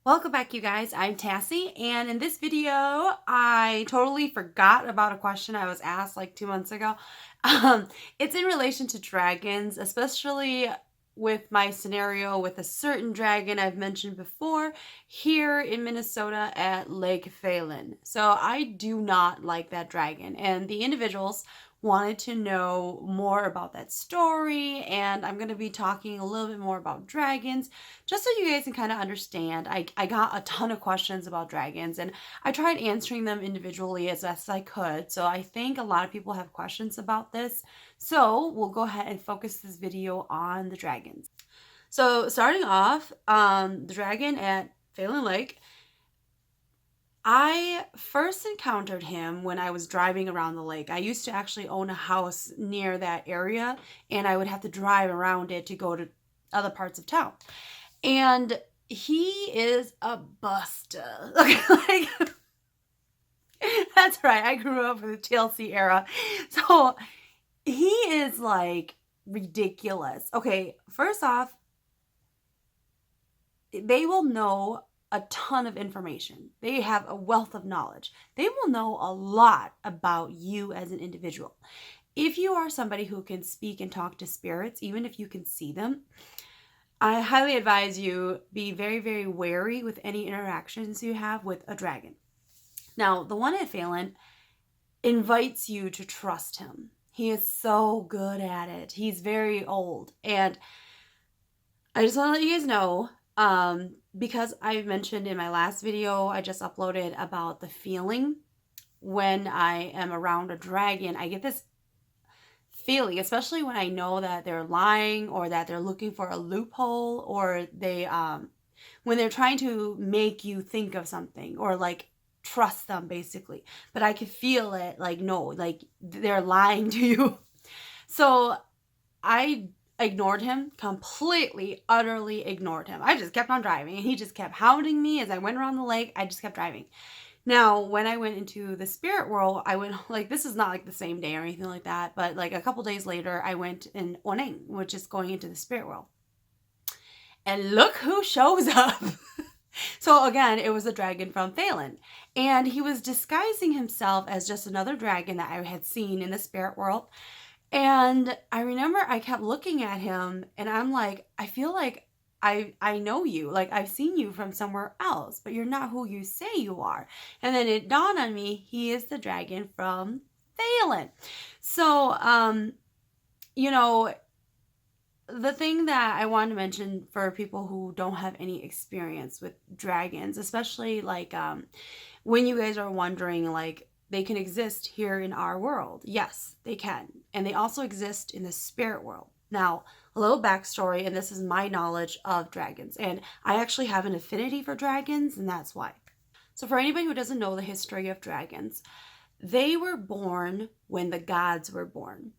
Welcome back, you guys. I'm Tassie, and in this video, I totally forgot about a question I was asked like 2 months ago. It's in relation to dragons, especially with my scenario with a certain dragon I've mentioned before here in Minnesota at Lake Phelan. So I do not like that dragon, and the individuals wanted to know more about that story, and I'm going to be talking a little bit more about dragons just so you guys can kind of understand. I got a ton of questions about dragons, and I tried answering them individually as best I could. So I think a lot of people have questions about this. So we'll go ahead and focus this video on the dragons. So starting off, the dragon at Phelan Lake, I first encountered him when I was driving around the lake. I used to actually own a house near that area, and I would have to drive around it to go to other parts of town. And he is a buster. Okay, like that's right. I grew up in the TLC era. So he is like ridiculous. Okay, first off, they will know a ton of information. They have a wealth of knowledge. They will know a lot about you as an individual. If you are somebody who can speak and talk to spirits, even if you can see them, I highly advise you be very, very wary with any interactions you have with a dragon. Now, the one at Phelan invites you to trust him. He is so good at it. He's very old. And I just want to let you guys know, because I mentioned in my last video I just uploaded about the feeling when I am around a dragon, I get this feeling, especially when I know that they're lying or that they're looking for a loophole, or they when they're trying to make you think of something or like trust them basically. But I could feel it, like, no, like they're lying to you. So I ignored him completely, utterly ignored him. I just kept on driving, and he just kept hounding me as I went around the lake. I just kept driving. Now, when I went into the spirit world, I went, like, this is not like the same day or anything like that, but like a couple days later, I went in Oneng, which is going into the spirit world. And look who shows up. So again, it was a dragon from Phelan, and he was disguising himself as just another dragon that I had seen in the spirit world. And I remember I kept looking at him, and I'm like, I feel like I know you. Like, I've seen you from somewhere else, but you're not who you say you are. And then it dawned on me, he is the dragon from Phelan. So, you know, the thing that I wanted to mention for people who don't have any experience with dragons, especially like when you guys are wondering, like, they can exist here in our world. Yes, they can. And they also exist in the spirit world. Now, a little backstory, and this is my knowledge of dragons. And I actually have an affinity for dragons, and that's why. So for anybody who doesn't know the history of dragons, they were born when the gods were born.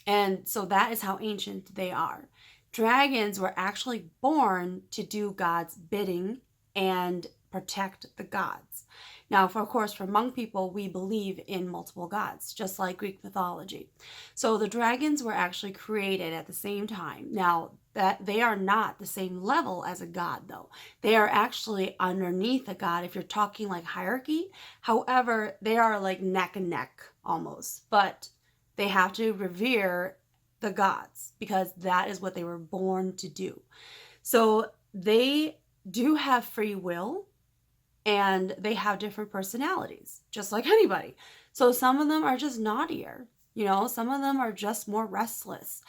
And so that is how ancient they are. Dragons were actually born to do God's bidding and protect the gods. Now, of course, for Hmong people, we believe in multiple gods, just like Greek mythology. So the dragons were actually created at the same time. Now, that they are not the same level as a god, though. They are actually underneath a god if you're talking like hierarchy. However, they are like neck and neck almost. But they have to revere the gods because that is what they were born to do. So they do have free will, and they have different personalities, just like anybody. So some of them are just naughtier, some of them are just more restless,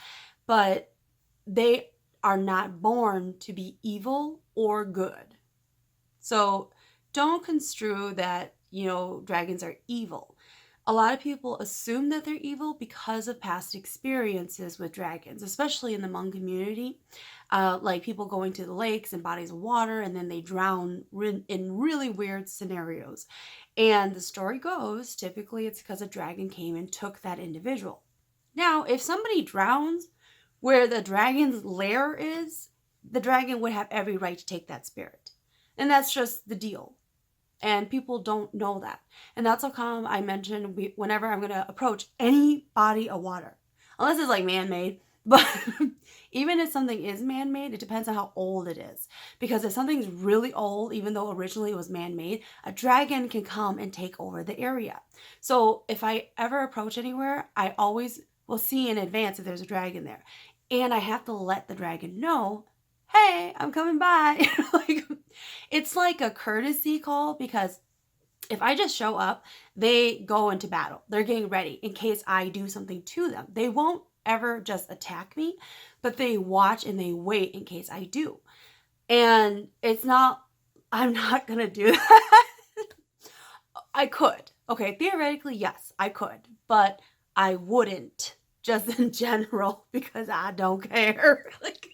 but they are not born to be evil or good. So don't construe that, dragons are evil. A lot of people assume that they're evil because of past experiences with dragons, especially in the Hmong community. Like people going to the lakes and bodies of water, and then they drown in really weird scenarios. And the story goes, typically it's because a dragon came and took that individual. Now, if somebody drowns where the dragon's lair is, the dragon would have every right to take that spirit. And that's just the deal. And people don't know that. And that's how come I mentioned whenever I'm going to approach any body of water, unless it's like man-made, But even if something is man-made, it depends on how old it is. Because if something's really old, even though originally it was man-made, a dragon can come and take over the area. So if I ever approach anywhere, I always will see in advance if there's a dragon there. And I have to let the dragon know, hey, I'm coming by. Like, it's like a courtesy call, because if I just show up, they go into battle. They're getting ready in case I do something to them. They won't ever just attack me, but they watch and they wait in case I do. And I'm not going to do that. I could. Okay, theoretically, yes, I could, but I wouldn't, just in general, because I don't care. Like,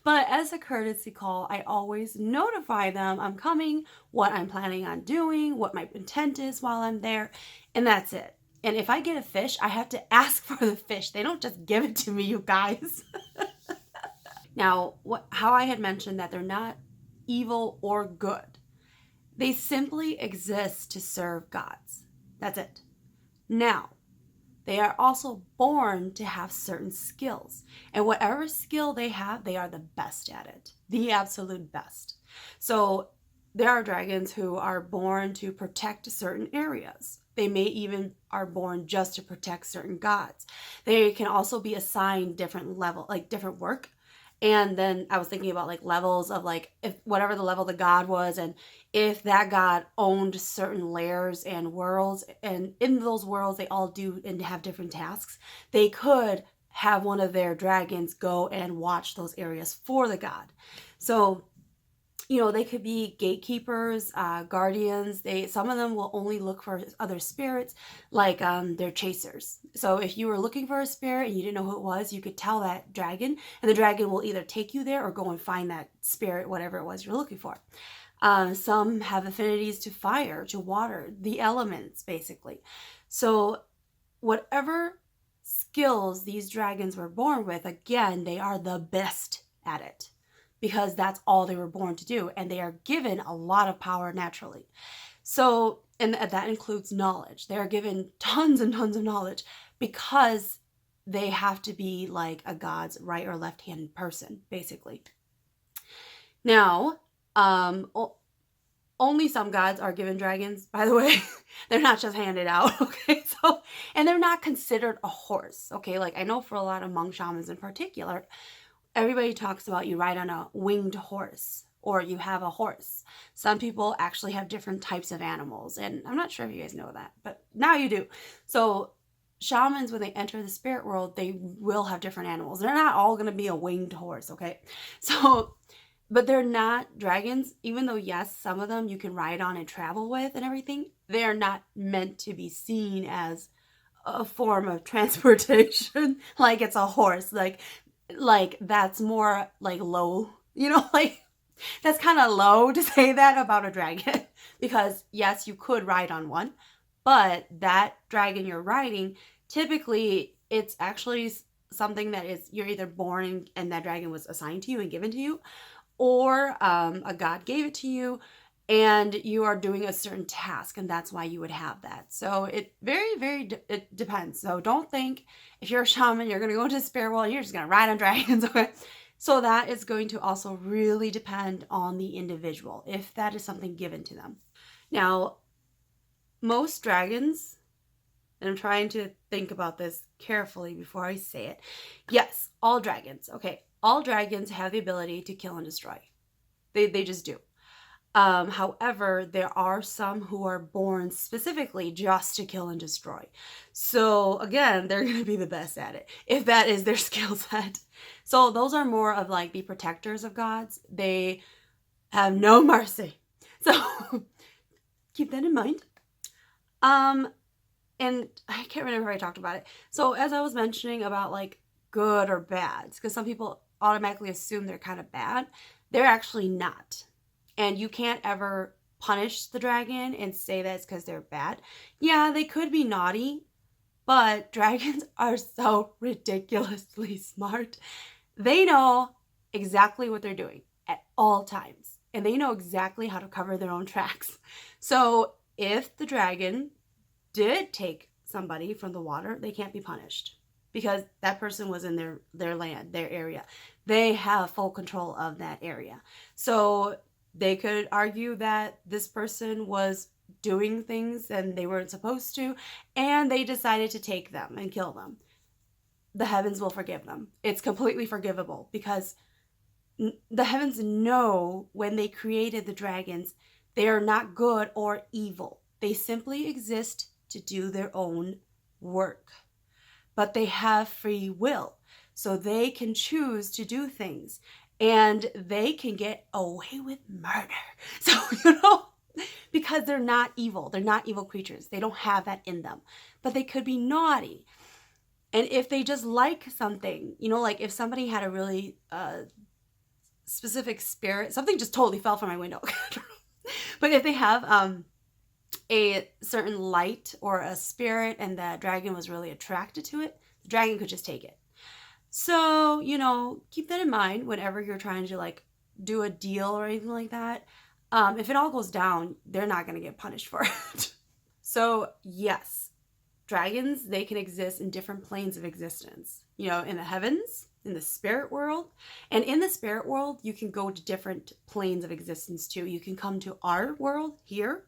but as a courtesy call, I always notify them I'm coming, what I'm planning on doing, what my intent is while I'm there, and that's it. And if I get a fish, I have to ask for the fish. They don't just give it to me, you guys. Now, how I had mentioned that they're not evil or good. They simply exist to serve gods. That's it. Now, they are also born to have certain skills. And whatever skill they have, they are the best at it. The absolute best. So there are dragons who are born to protect certain areas. They may even are born just to protect certain gods. They can also be assigned different level, like different work. And then I was thinking about like levels of like if whatever the level the god was, and if that god owned certain layers and worlds, and in those worlds they all do and have different tasks, they could have one of their dragons go and watch those areas for the god. So they could be gatekeepers, guardians. Some of them will only look for other spirits, like they're chasers. So if you were looking for a spirit and you didn't know who it was, you could tell that dragon, and the dragon will either take you there or go and find that spirit, whatever it was you're looking for. Some have affinities to fire, to water, the elements, basically. So whatever skills these dragons were born with, again, they are the best at it, because that's all they were born to do, and they are given a lot of power naturally. So, and that includes knowledge. They are given tons and tons of knowledge because they have to be like a god's right or left-handed person, basically. Now, only some gods are given dragons, by the way. They're not just handed out, okay? So, and they're not considered a horse, okay? Like, I know for a lot of Hmong shamans in particular, everybody talks about you ride on a winged horse, or you have a horse. Some people actually have different types of animals, and I'm not sure if you guys know that, but now you do. So shamans, when they enter the spirit world, they will have different animals. They're not all going to be a winged horse, okay? So, but they're not dragons, even though, yes, some of them you can ride on and travel with and everything. They are not meant to be seen as a form of transportation, like it's a horse. Like that's more like low, like that's kind of low to say that about a dragon, because yes, you could ride on one, but that dragon you're riding, typically it's actually something that is, you're either born and that dragon was assigned to you and given to you, or a god gave it to you and you are doing a certain task, and that's why you would have that. So it it depends. So don't think if you're a shaman, you're going to go into the spirit world and you're just going to ride on dragons, okay? So that is going to also really depend on the individual, if that is something given to them. Now, most dragons, and I'm trying to think about this carefully before I say it. Yes, all dragons, okay? All dragons have the ability to kill and destroy. They just do. However, there are some who are born specifically just to kill and destroy. So again, they're going to be the best at it, if that is their skill set. So those are more of like the protectors of gods. They have no mercy. So keep that in mind. And I can't remember if I talked about it. So as I was mentioning about like good or bad, because some people automatically assume they're kind of bad, they're actually not. And you can't ever punish the dragon and say that it's because they're bad. Yeah, they could be naughty, but dragons are so ridiculously smart. They know exactly what they're doing at all times, and they know exactly how to cover their own tracks. So if the dragon did take somebody from the water, they can't be punished. because that person was in their land, their area. They have full control of that area. So they could argue that this person was doing things and they weren't supposed to, and they decided to take them and kill them. The heavens will forgive them. It's completely forgivable because the heavens know when they created the dragons, they are not good or evil. They simply exist to do their own work. But they have free will. So they can choose to do things. And they can get away with murder. So, because they're not evil. They're not evil creatures. They don't have that in them. But they could be naughty. And if they just like something, like if somebody had a really specific spirit, something just totally fell from my window. But if they have a certain light or a spirit and the dragon was really attracted to it, the dragon could just take it. So, keep that in mind whenever you're trying to like do a deal or anything like that. If it all goes down, they're not going to get punished for it. So, yes, dragons, they can exist in different planes of existence. In the heavens, in the spirit world. And in the spirit world, you can go to different planes of existence too. You can come to our world here.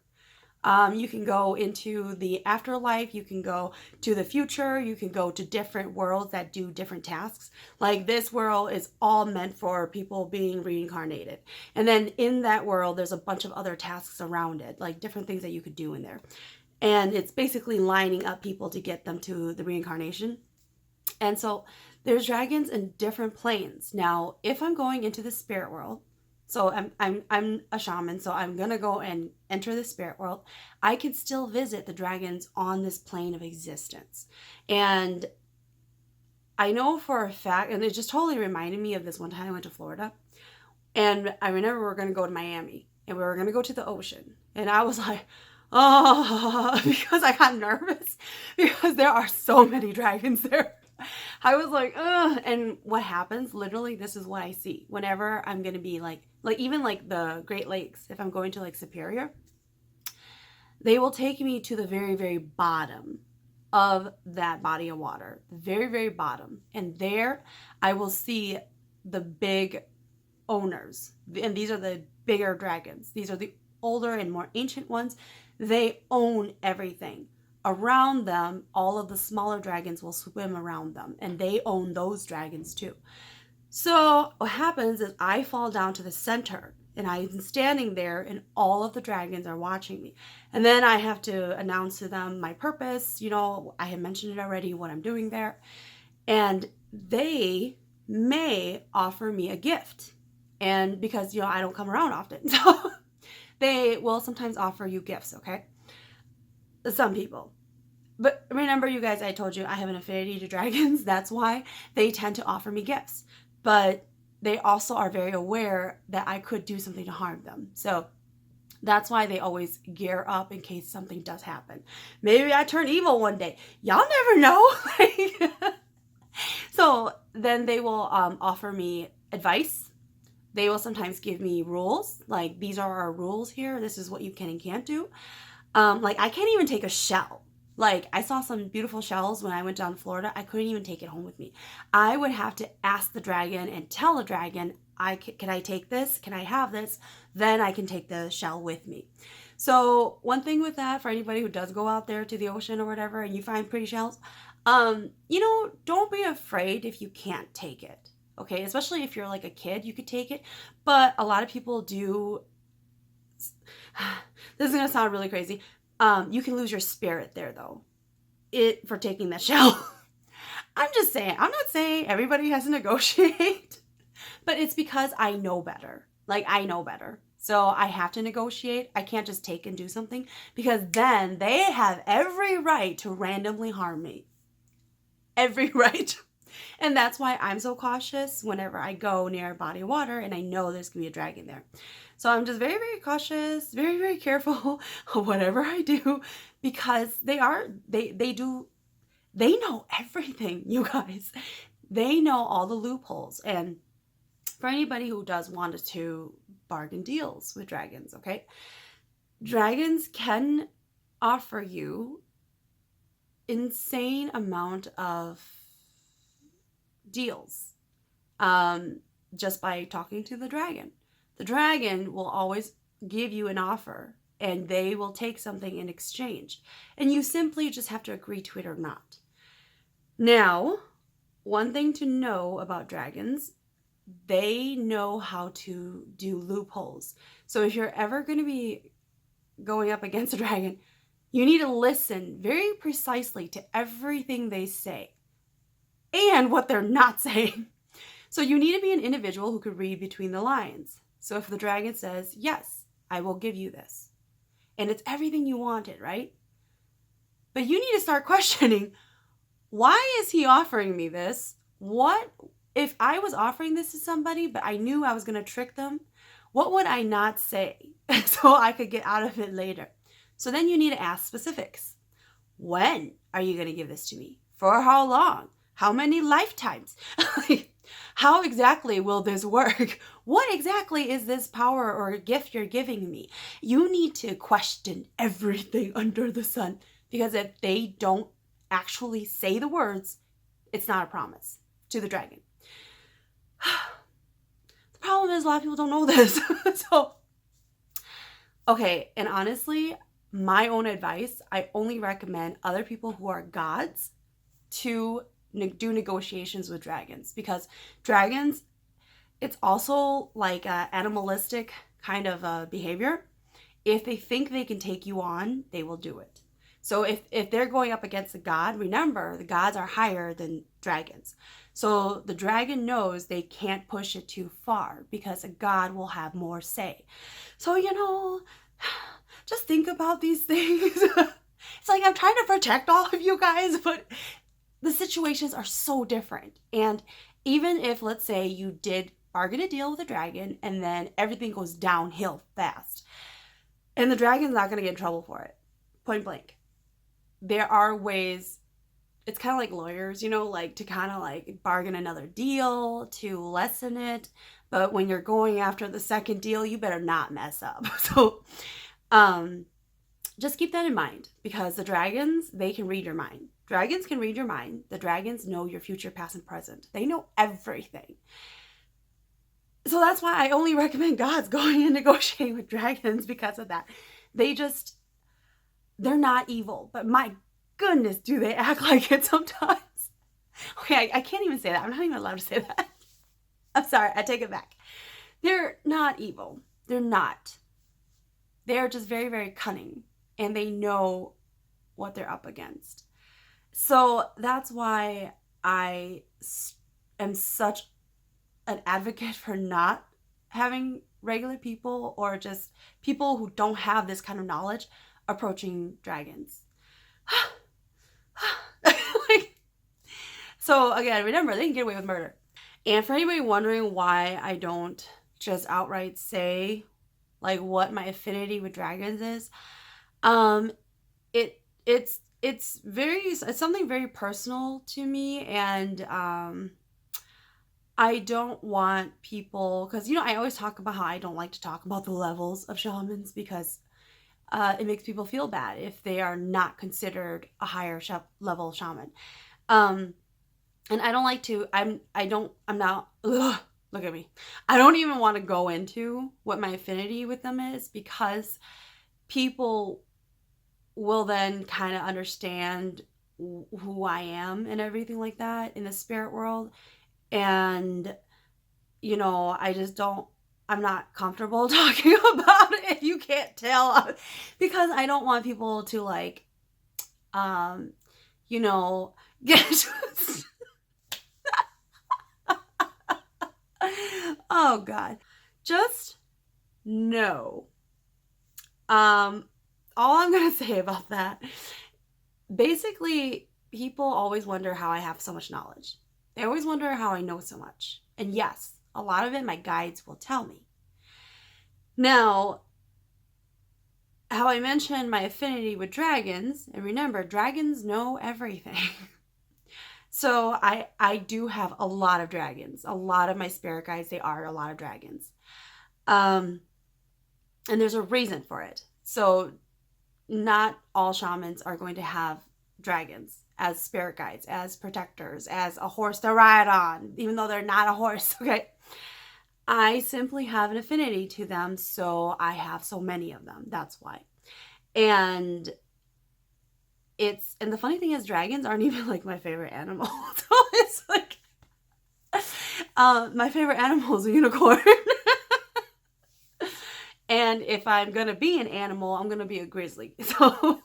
You can go into the afterlife. You can go to the future. You can go to different worlds that do different tasks. Like this world is all meant for people being reincarnated. And then in that world, there's a bunch of other tasks around it, like different things that you could do in there. And it's basically lining up people to get them to the reincarnation. And so there's dragons in different planes. Now, if I'm going into the spirit world, so I'm a shaman, so I'm gonna go and enter the spirit world, I can still visit the dragons on this plane of existence. And I know for a fact, and it just totally reminded me of this one time I went to Florida, and I remember we were gonna go to Miami, and we were gonna go to the ocean, and I was like, oh, because I got nervous because there are so many dragons there. I was like, ugh. And what happens, literally, this is what I see whenever I'm going to be like even like the Great Lakes, if I'm going to like Superior, they will take me to the very, very bottom of that body of water, very, very bottom. And there I will see the big owners. And these are the bigger dragons. These are the older and more ancient ones. They own everything. Around them, all of the smaller dragons will swim around them, and they own those dragons too. So what happens is I fall down to the center, and I'm standing there, and all of the dragons are watching me. And then I have to announce to them my purpose. I have mentioned it already, what I'm doing there. And they may offer me a gift. And because, I don't come around often, so they will sometimes offer you gifts, okay? Some people. But remember, you guys, I told you I have an affinity to dragons. That's why they tend to offer me gifts. But they also are very aware that I could do something to harm them. So that's why they always gear up in case something does happen. Maybe I turn evil one day. Y'all never know. So then they will offer me advice. They will sometimes give me rules. Like, these are our rules here. This is what you can and can't do. Like, I can't even take a shell. Like, I saw some beautiful shells when I went down to Florida. I couldn't even take it home with me. I would have to ask the dragon and tell the dragon, can I take this? Can I have this? Then I can take the shell with me. So one thing with that, for anybody who does go out there to the ocean or whatever and you find pretty shells, don't be afraid if you can't take it. Okay, especially if you're like a kid, you could take it. But a lot of people do. This is going to sound really crazy. You can lose your spirit there, though, for taking that shell. I'm just saying. I'm not saying everybody has to negotiate. But it's because I know better. Like, I know better. So I have to negotiate. I can't just take and do something. Because then they have every right to randomly harm me. Every right. And that's why I'm so cautious whenever I go near a body of water and I know there's going to be a dragon there. So I'm just very, very cautious, very, very careful of whatever I do, because they know everything, you guys. They know all the loopholes. And for anybody who does want to bargain deals with dragons, okay? Dragons can offer you insane amount of deals just by talking to the dragon. The dragon will always give you an offer, and they will take something in exchange. And you simply just have to agree to it or not. Now, one thing to know about dragons, they know how to do loopholes. So if you're ever going to be going up against a dragon, you need to listen very precisely to everything they say and what they're not saying. So you need to be an individual who could read between the lines. So if the dragon says, yes, I will give you this, and it's everything you wanted, right? But you need to start questioning, why is he offering me this? What if I was offering this to somebody, but I knew I was going to trick them? What would I not say so I could get out of it later? So then you need to ask specifics. When are you going to give this to me? For how long? How many lifetimes? How exactly will this work? What exactly is this power or gift you're giving me? You need to question everything under the sun, because if they don't actually say the words, it's not a promise to the dragon. The problem is a lot of people don't know this. So, okay, and honestly, my own advice, I only recommend other people who are gods to do negotiations with dragons, because dragons, it's also like a animalistic kind of behavior. If they think they can take you on, they will do it. So if they're going up against a god, remember, the gods are higher than dragons. So the dragon knows they can't push it too far, because a god will have more say. So, just think about these things. It's like I'm trying to protect all of you guys, but the situations are so different. And even if, let's say, you did bargain a deal with a dragon and then everything goes downhill fast, and the dragon's not going to get in trouble for it, point blank. There are ways, it's kind of like lawyers, like to kind of like bargain another deal to lessen it. But when you're going after the second deal, you better not mess up. So just keep that in mind, because the dragons, they can read your mind. Dragons can read your mind. The dragons know your future, past, and present. They know everything. So that's why I only recommend gods going and negotiating with dragons, because of that. They're not evil, but my goodness, do they act like it sometimes. Okay, I can't even say that. I'm not even allowed to say that. I'm sorry, I take it back. They're not evil. They're not. They're just very, very cunning, and they know what they're up against. So that's why I am such an advocate for not having regular people, or just people who don't have this kind of knowledge, approaching dragons. So again, remember, they can get away with murder. And for anybody wondering why I don't just outright say like what my affinity with dragons is, it's something very personal to me, and I don't want people, because I always talk about how I don't like to talk about the levels of shamans, because it makes people feel bad if they are not considered a higher level shaman. And I don't like to, I'm not, look at me. I don't even want to go into what my affinity with them is, because people will then kind of understand who I am and everything like that in the spirit world. And, I just I'm not comfortable talking about it, if you can't tell, because I don't want people to like, get oh God, just know, all I'm going to say about that, basically, people always wonder how I have so much knowledge. They always wonder how I know so much. And yes, a lot of it my guides will tell me. Now, how I mentioned my affinity with dragons, and remember, dragons know everything. So I do have a lot of dragons. A lot of my spirit guides, they are a lot of dragons. And there's a reason for it. So not all shamans are going to have dragons as spirit guides, as protectors, as a horse to ride on, even though they're not a horse, okay? I simply have an affinity to them, so I have so many of them. That's why. And the funny thing is, dragons aren't even like my favorite animal. So it's like, my favorite animal is a unicorn. And if I'm gonna be an animal, I'm gonna be a grizzly. So,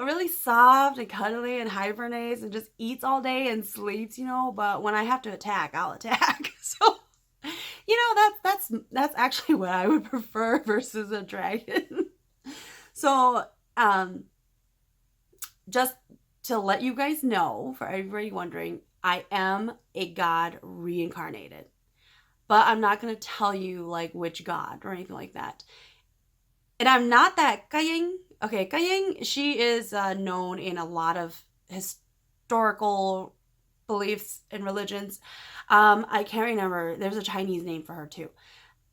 really soft and cuddly and hibernates and just eats all day and sleeps, but when I have to attack, I'll attack. So, that's actually what I would prefer versus a dragon. So, just to let you guys know, for everybody wondering, I am a god reincarnated. But I'm not going to tell you like which god or anything like that. And I'm not that cunning. Okay, cunning, she is known in a lot of historical beliefs and religions. I can't remember. There's a Chinese name for her too.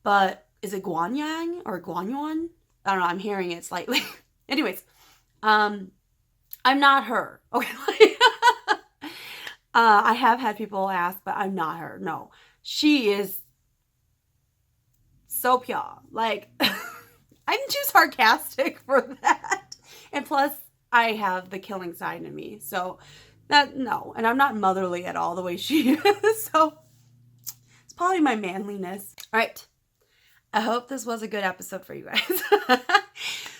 But is it Guanyang or Guanyuan? I don't know. I'm hearing it slightly. Anyways, I'm not her. Okay. I have had people ask, but I'm not her. No. She is so pure. Like, I'm too sarcastic for that. And plus, I have the killing side in me. So, no. And I'm not motherly at all the way she is. So, it's probably my manliness. All right. I hope this was a good episode for you guys.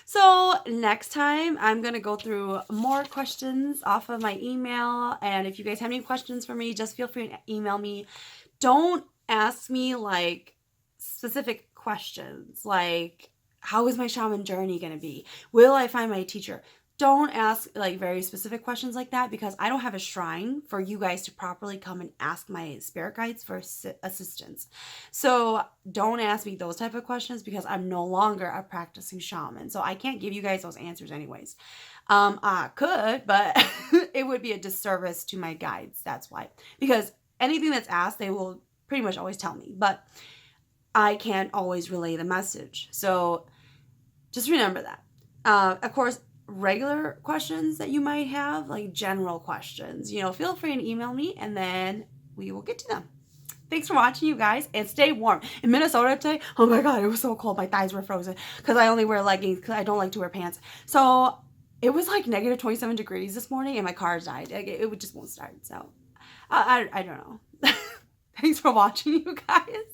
So next time I'm going to go through more questions off of my email. And if you guys have any questions for me, just feel free to email me. Don't ask me like specific questions like, how is my shaman journey going to be? Will I find my teacher? Don't ask like very specific questions like that, because I don't have a shrine for you guys to properly come and ask my spirit guides for assistance. So don't ask me those type of questions, because I'm no longer a practicing shaman. So I can't give you guys those answers anyways. I could, but it would be a disservice to my guides. That's why. Because anything that's asked, they will pretty much always tell me. But I can't always relay the message. So just remember that. Of course, regular questions that you might have, like general questions, feel free to email me and then we will get to them. Thanks for watching, you guys, and stay warm. In Minnesota today, oh my god, it was so cold. My thighs were frozen because I only wear leggings because I don't like to wear pants. So it was like negative 27 degrees this morning and my car died. It just won't start. So I don't know. Thanks for watching, you guys.